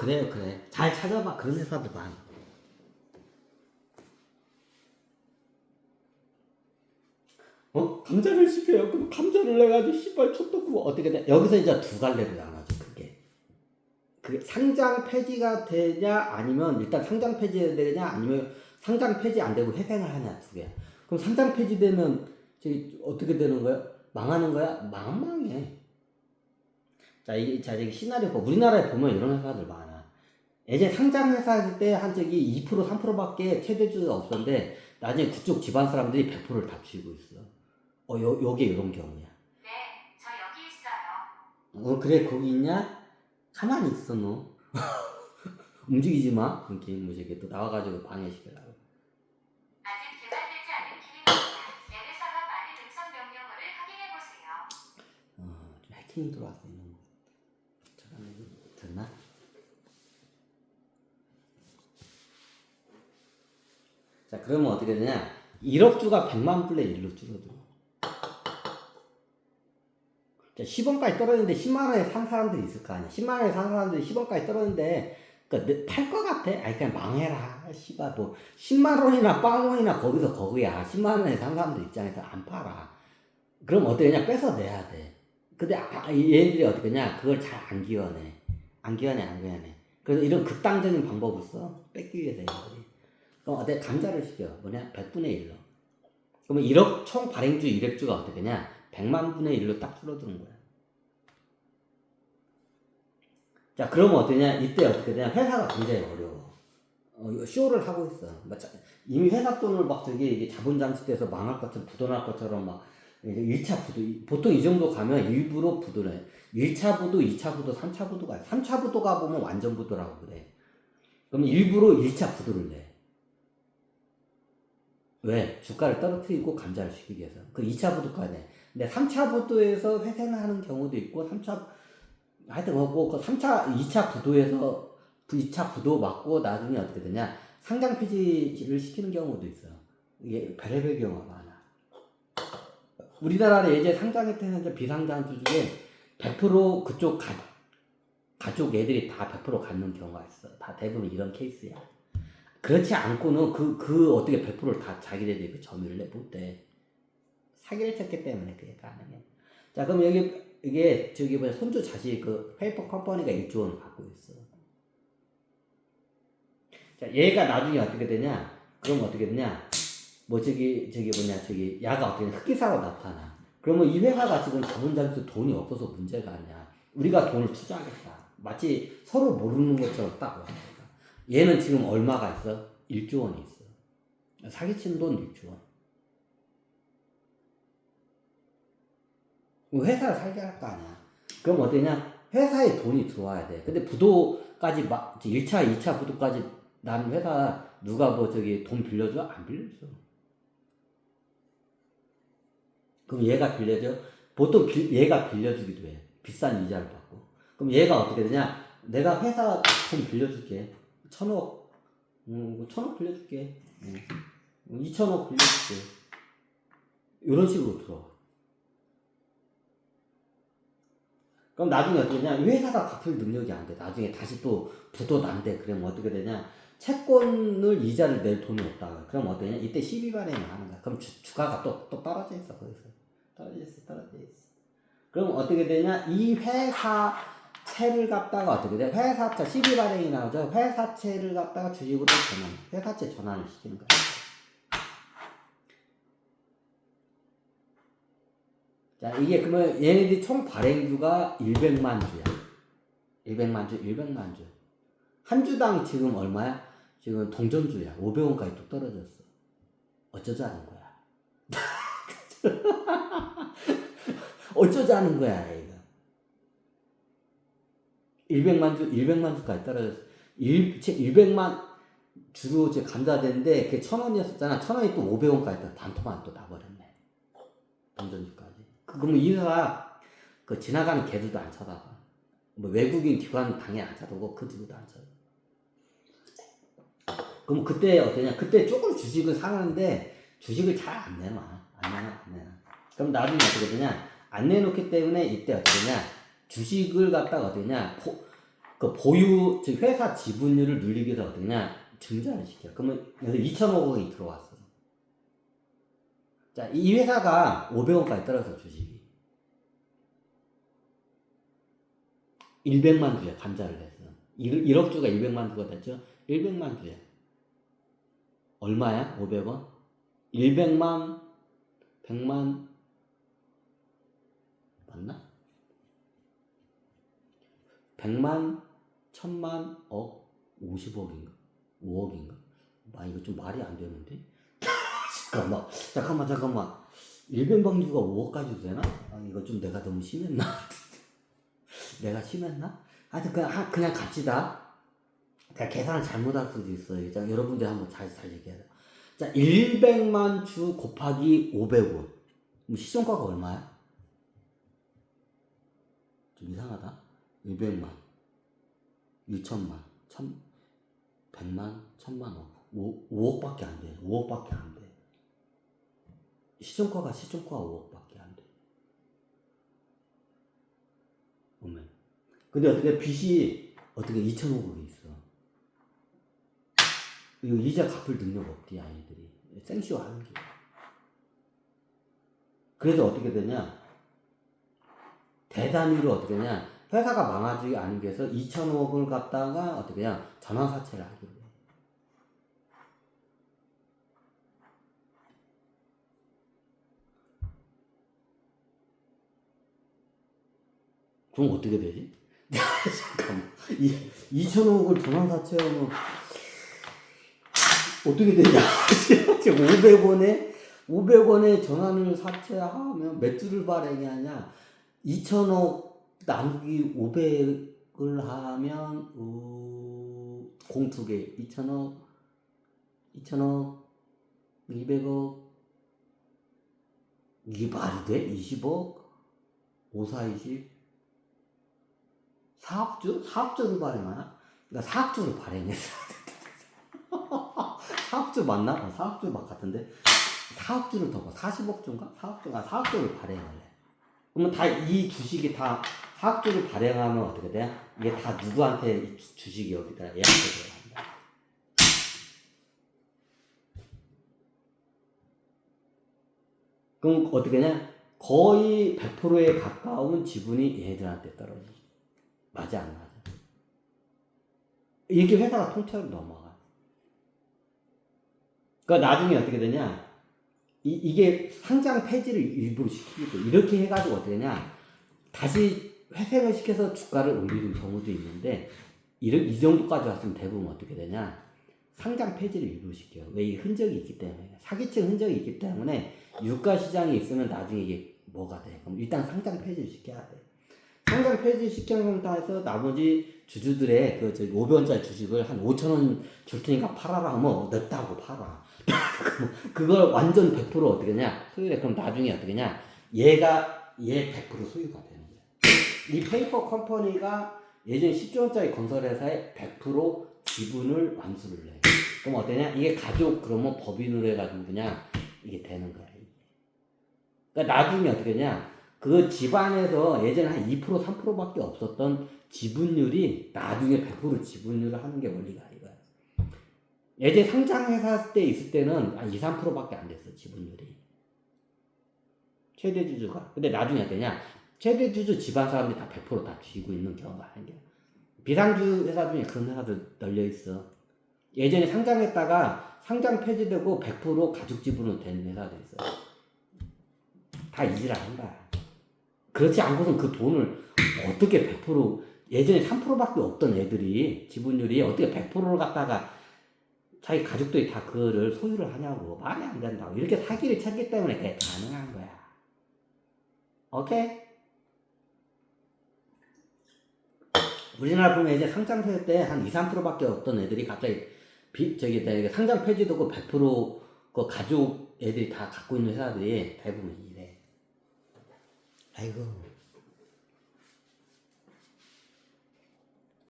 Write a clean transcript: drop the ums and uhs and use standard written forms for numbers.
그래. 잘 찾아봐. 그런 회사들 많아. 감자를 시켜요. 그럼 감자를 해가지고 씨발 촛떡고 어떻게 돼? 여기서 이제 두 갈래로 나눠져. 그게 상장 폐지가 되냐 아니면 일단 상장 폐지해야 되냐 아니면 상장 폐지 안 되고 회생을 하냐 두 개. 그럼 상장 폐지되면 저기 어떻게 되는 거야? 망하는 거야? 망해. 자 이게 시나리오 우리나라에 보면 이런 회사들 많아. 예전에 상장 회사 할 때 한 저기 2% 3%밖에 최대주가 없었는데 나중에 그쪽 집안 사람들이 100%를 다 쥐고 있어. 요게 이런 경우야. 네, 저 여기 있어요. 그래 거기 있냐? 가만히 있어 너. 움직이지 마. 게임 무지개 또 나와가지고 방해시키려고. 아직 개발되지 않은 기능입니다. 내 회사가 많은 음성 명령어를 확인해 보세요. 좀 해킹이 들어와서 있는 거. 잠깐만 이거 됐나? 자 그러면 어떻게 되냐? 1억 주가 100만 분의 1로 줄어들어. 10원까지 떨어졌는데 10만원에 산 사람들이 있을 거 아니야. 10만원에 산 사람들이 10원까지 떨어졌는데 그러니까 팔 거 같아? 아니 그냥 망해라. 씨발 뭐 10만원이나 빵원이나 거기야. 10만원에 산 사람들 입장에서 안 팔아. 그럼 어떻게 되냐? 뺏어내야 돼. 근데 얘네들이 어떻게 되냐? 그걸 잘 안 기어내. 안 기어내. 그래서 이런 극단적인 방법을 써. 뺏기 위해서 얘네들이. 그럼 어때? 감자를 시켜. 뭐냐? 100분의 1로. 그러면 1억 총 발행주 200주가 어떻게 되냐? 100만 분의 1로 딱 줄어드는 거야. 자, 그러면 어떠냐? 이때 어떻게 되냐? 회사가 굉장히 어려워. 쇼를 하고 있어. 이미 회사 돈을 막 이게 자본장치 돼서 망할 것처럼 부도날 것처럼 막 1차 부도, 보통 이 정도 가면 일부러 부도래. 1차 부도, 2차 부도, 3차 부도가 3차 부도 가보면 완전 부도라고 그래. 그럼 일부러 1차 부도를 내. 왜? 주가를 떨어뜨리고 감자를 시키기 위해서. 그 2차 부도까지 내. 근데 3차 부도에서 회생을 하는 경우도 있고, 3차, 하여튼 그 3차, 2차 부도에서, 2차 부도 맞고 나중에 어떻게 되냐. 상장 폐지를 시키는 경우도 있어. 이게 별의별 경우가 많아. 우리나라는 예전에 상장했던 비상장주 중에 100% 그쪽 가족 애들이 다 100% 갖는 경우가 있어. 다 대부분 이런 케이스야. 그렇지 않고는 어떻게 100%를 다 자기네들이 그 점유를 못해. 사기를 쳤기 때문에 그게 가능해. 자, 그럼 이게 저기 뭐야, 손주 자식 그 페이퍼 컴퍼니가 1조 원을 갖고 있어. 자, 얘가 나중에 어떻게 되냐? 그럼 어떻게 되냐? 야가 어떻게 되냐? 흑기사로 나타나. 그러면 이 회사가 지금 자본장에서 돈이 없어서 문제가 아니야. 우리가 돈을 투자하겠다. 마치 서로 모르는 것처럼 딱 와. 얘는 지금 얼마가 있어? 1조 원이 있어. 사기친 돈 1조 원. 회사를 살게 할 거 아니야. 그럼 어떠냐? 회사에 돈이 들어와야 돼. 근데 부도까지 1차, 2차 부도까지 난 회사 누가 돈 빌려줘? 안 빌려줘. 그럼 얘가 빌려줘? 보통 얘가 빌려주기도 해. 비싼 이자를 받고. 그럼 얘가 어떻게 되냐? 내가 회사 돈 빌려줄게. 1,000억, 1,000억 빌려줄게. 2,000억 빌려줄게. 이런 식으로 들어와. 그럼 나중에 어떻게 되냐? 회사가 갚을 능력이 안 돼. 나중에 다시 또 부도 난대. 그러면 어떻게 되냐? 채권을 이자를 낼 돈이 없다. 그럼 어떻게 되냐? 이때 시비 발행을 하는 거야. 그럼 주가가 또 떨어져 있어. 거기서. 떨어져 있어. 그럼 어떻게 되냐? 이 회사채를 갖다가 어떻게 돼? 회사채, 시비 발행이 나오죠? 회사채를 갖다가 주식으로 회사채 전환을 시키는 거야. 자, 이게 그러면 얘네들이 총 발행주가 100만 주야. 100만 주. 한 주당 지금 얼마야? 지금 동전주야. 500원까지 뚝 떨어졌어. 어쩌자는 거야. 어쩌자는 거야, 얘가. 100만 주까지 떨어졌어. 100만 주로 감자되는데 그게 1,000원이었었잖아. 1,000원이 또 500원까지 반토막 또 나버렸네. 동전주까지. 그러면 이 회사 지나가는 개들도 안 쳐다봐. 뭐 외국인 기관 당연히 안 쳐다보고 그 누구도 안 쳐다봐. 그럼 그때 어떠냐? 그때 조금 주식을 사는데 주식을 잘 안 내놔. 그럼 나중에 어떻게 되냐? 안 내놓기 때문에 이때 어떻게 되냐? 주식을 갖다가 어떻게 되냐? 그 보유 즉 회사 지분율을 늘리기 위해서 어떠냐 증자를 시켜. 그러면 여기서 2천억 원이 들어왔어. 자, 이 회사가 500원까지 떨어져 주식이 100만 주야 감자를 해서 1억 주가 100만 주가 됐죠. 100만 주야. 얼마야? 500원? 100만 100만 맞나? 100만 1000만 억 50억인가? 5억인가? 아 이거 좀 말이 안 되는데? 잠깐만 100만 주가 5억까지도 되나? 아 이거 좀 내가 너무 심했나? 내가 심했나? 하여튼 그냥 갑시다. 그러니까 계산을 잘못할 수도 있어요. 자, 여러분들 한번 잘 얘기해야 돼. 자, 100만 주 곱하기 500원. 그럼 시종가가 얼마야? 좀 이상하다. 100만, 2천만, 100만, 1000만, 5억밖에 안 돼. 5억밖에 안 돼. 시종가가 5억밖에 안 돼. 오면. 근데 어떻게 빚이 어떻게 2,500억이 있어. 이거 이자 갚을 능력 없지 아이들이. 생쇼 하는 게. 그래서 어떻게 되냐? 대단위로 어떻게 되냐? 회사가 망하지 않기 위해서 2,500억을 갖다가 어떻게 되냐? 전환사채를 하기로 해. 그럼 어떻게 되지? 잠깐만. 2,500억을 전환사채하면 어떻게 되냐? 500원에 전환을 사채하면 몇 주를 발행하냐? 2,000억 나누기 500을 하면 공 2개 2,000억 200억 이게 말이 돼? 20억 5, 4, 20 4억주? 4억주를 발행하나? 그러니까 4억주를 발행했어. 4억주 맞나? 4억주 맞 같은데 4억주를 더 봐. 40억주인가? 4억주를 발행할래. 그러면 다 이 주식이 다 4억주를 발행하면 어떻게 돼? 이게 다 누구한테 이 주식이 여기다 얘한테 들어간다. 그럼 어떻게 되냐? 거의 100%에 가까운 지분이 얘들한테 떨어지죠. 맞아 안 맞아? 이게 회사가 통째로 넘어가. 그러니까 나중에 어떻게 되냐? 이게 상장 폐지를 일부러 시키고 이렇게 해가지고 어떻게 되냐? 다시 회생을 시켜서 주가를 올리는 경우도 있는데 이 정도까지 왔으면 대부분 어떻게 되냐? 상장 폐지를 일부러 시켜요. 왜? 이 흔적이 있기 때문에. 사기층 흔적이 있기 때문에 유가 시장이 있으면 나중에 이게 뭐가 돼? 그럼 일단 상장 폐지를 시켜야 돼. 상장 폐지 시키는 상태에서 나머지 주주들의 그 500원짜리 주식을 한 5,000원 줄 테니까 팔아라 하면 냈다고 팔아. 그걸 완전 100% 어떻게 냐 소유래. 그럼 나중에 어떻게 냐 얘 100% 소유가 되는 거야. 이 페이퍼 컴퍼니가 예전에 10조원짜리 건설회사에 100% 지분을 완수를 해. 그럼 어떠냐? 이게 가족 그러면 법인으로 해가지고 그냥 이게 되는 거야. 그러니까 나중에 어떻게 냐 그 집안에서 예전에 한 2% 3%밖에 없었던 지분율이 나중에 100% 지분율을 하는 게 원리가 이거야. 예전에 상장회사 때 있을 때는 한 2, 3%밖에 안 됐어 지분율이. 최대 주주가. 근데 나중에 어떠냐? 최대 주주 집안 사람들이 다 100% 다 쥐고 있는 경우가 아니야. 비상주 회사 중에 그런 회사들 널려 있어. 예전에 상장했다가 상장 폐지되고 100% 가족 지분으로 된 회사도 있어. 다 이지랄 한 거야. 그렇지 않고선 그 돈을 어떻게 100% 예전에 3%밖에 없던 애들이 지분율이 어떻게 100%를 갖다가 자기 가족들이 다 그거를 소유를 하냐고. 말이 안 된다고. 이렇게 사기를 쳤기 때문에 그게 가능한 거야. 오케이? 우리나라 보면 이제 상장세 때 한 2, 3%밖에 없던 애들이 갑자기 상장 폐지되고 100% 가족 애들이 다 갖고 있는 회사들이 대부분 이래. 아이고.